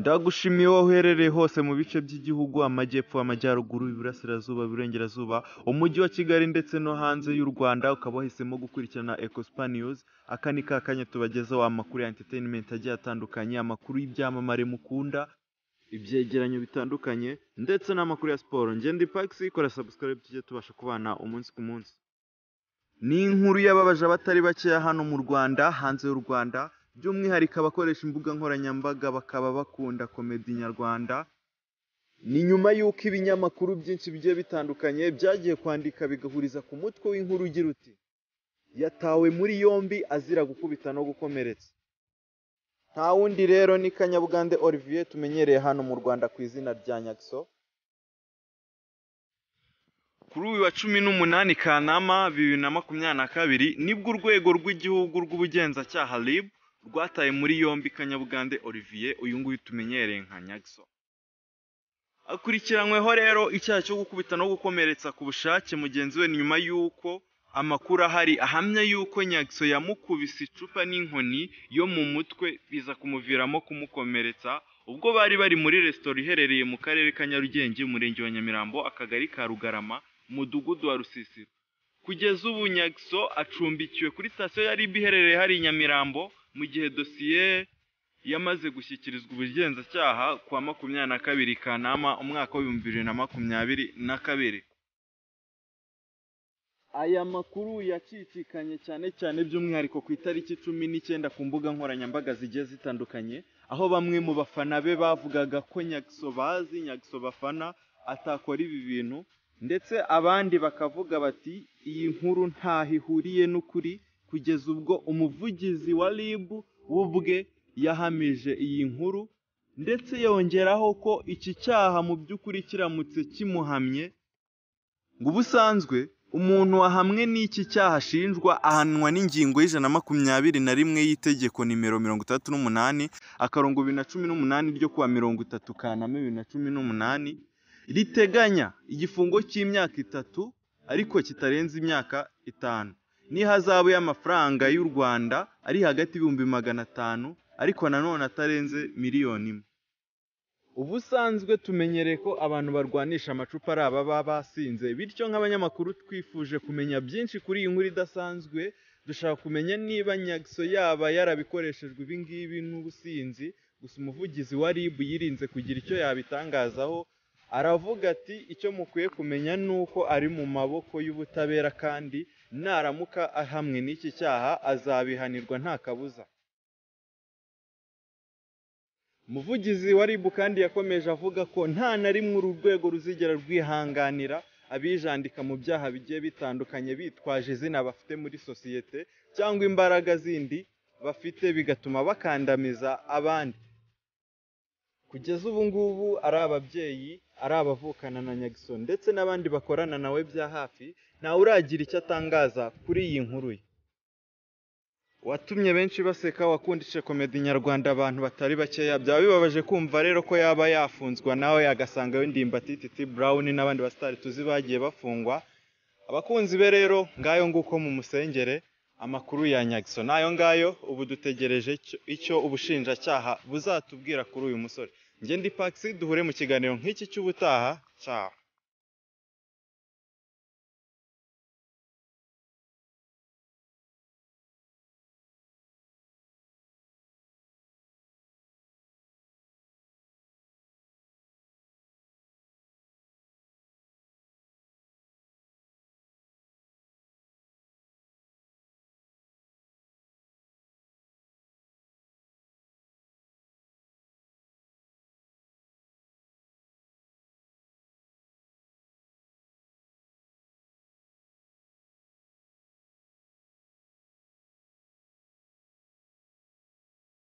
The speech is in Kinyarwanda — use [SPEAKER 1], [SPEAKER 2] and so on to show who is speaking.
[SPEAKER 1] Ndagushimiye wowe uherereye hose mu bice by'igihugu, amajyepfo, amajyaruguru, iburasirazuba, iburengerazuba, umujyi wa Kigali ndetse no hanze y'u Rwanda, ukaba wahisemo gukurikirana Ecospar News. Aka ni ka kanya tubagezaho amakuru ya entertainment agiye atandukanye, amakuru y'ibyamamare mukunda, ibyegeranyo bitandukanye ndetse n'amakuru ya siporo. Njye ndi Pax, kora subscribe tujye tubasha kubana umunsi ku munsi. Ni inkuru yababaje abatari bakeya hano mu Rwanda, hanze y'u Rwanda, by'umwihariko abakoresha imbuga nkoranyambaga bakaba bakunda komedi nyarwanda. Ni nyuma y'uko ibinyamakuru byinshi bigiye bitandukanye byagiye kwandika bigahuriza ku mutwe w'inkuru ugira uti: yatawe muri yombi azira gukubita no gukomeretsa. Nta wundi rero ni Kanyabugande Olivier tumenyereye hano mu Rwanda ku izina rya Nyakso. Kuri uyu wa 18 Kanama 2022 nibwo urwego rw'igihugu rw'ubugenzacyaha RIB rwataye muri yombi Kanyabugande Olivier, uyu nguyu tumenyereye nka Nyakso. Akurikiranyweho rero icyaha cyo gukubita no gukomeretsa ku bushake mugenzi we, nyuma y'uko amakuru ahari ahamya y'uko Nyakso yamukubise icupa n'inkoni yo mu mutwe biza kumuviramo kumukomeretsa ubwo bari bari muri resitora iherereye mu karere ka Nyarugenge, umurenge wa Nyamirambo, akagari ka Rugarama, umudugudu wa Rusisiro. Kugeza ubu Nyakso acumbikiwe kuri sitasiyo ya RIB iherereye hari i Nyamirambo, mu gihe dosiye yamaze gushyikirizwa ubugenzacyaha kwa 22 Kanama umwaka wa 2022. Aya makuru yacicikanye cyane by'umwihariko ku itariki 19 ku mbuga nkoranyambaga zigiye zitandukanye, aho bamwe mu bafana be bavugaga ko Nyakso bazi, Nyakso bafana atakora ibi bintu, ndetse abandi bakavuga bati iyi nkuru ntaho ihuriye n'ukuri, kugeza ubwo umuvugizi wa RIB ubwe yahamije iyi nkuru, ndetse yongeraho ko iki cyaha mu by'ukuri kiramutse kimuhamye, ngo ubusanzwe umuntu wahamwe n'iki cyaha ashinjwa ahanwa n'ingingo y'121 y'itegeko nimero 38/2018 ryo kuwa 30 Kanama 2018 riteganya igifungo cy'imyaka 3 ariko kitarenze imyaka 5 n'ihazabu y'amafaranga y'u Rwanda ari hagati y'ibihumbi 500 ariko nanone atarenze miliyoni 1. Ubusanzwe tumenyereye ko abantu barwanisha amacupa ari ababa basinze, bityo nk'abanyamakuru twifuje kumenya byinshi kuri iyi nkuru idasanzwe. Dushaka kumenya niba Nyakso yaba yarabikoresherwa ibi ngibi n'ubusinzi, gusa umuvugizi wa RIB yirinze kugira icyo yabitangazaho. Aravuga ati icyo mukwiye kumenya nuko ari mu maboko y'ubutabera, kandi naramuka ahamwe n'iki cyaha azabihanirwa nta kabuza. Umuvugizi wa RIB kandi yakomeje avuga ko nta na rimwe uru rwego ruzigera rwihanganira abijandika mu byaha bigiye bitandukanye bitwaje izina bafite muri sosiyete cyangwa imbaraga zindi bafite bigatuma bakandamiza abandi. Kugeza ubu ngubu ari ababyeyi, ari abavukana na Nyakso ndetse n'abandi bakorana nawe bya hafi, ntawe uragira icyo atangaza kuri iyi nkuru ye. Watumye benshi baseka, wakundishe komedi nyarwanda abantu batari bakeya. Byaba bibabaje kumva rero ko yaba yafunzwa nawe agasanga we Ndimbati, Titi Brown n'abandi basitari tuzi bagiye bafungwa. Abakunzi be rero ngayo nguko mu musengere. Amakuru ya Nyakso nayo ngayo, ubu dutegereje icyo ubushinjacyaha buzatubwira kuri uyu musore. Njye ndi Pax, duhure mu kiganiro nk'iki cy'ubutaha. Ciao.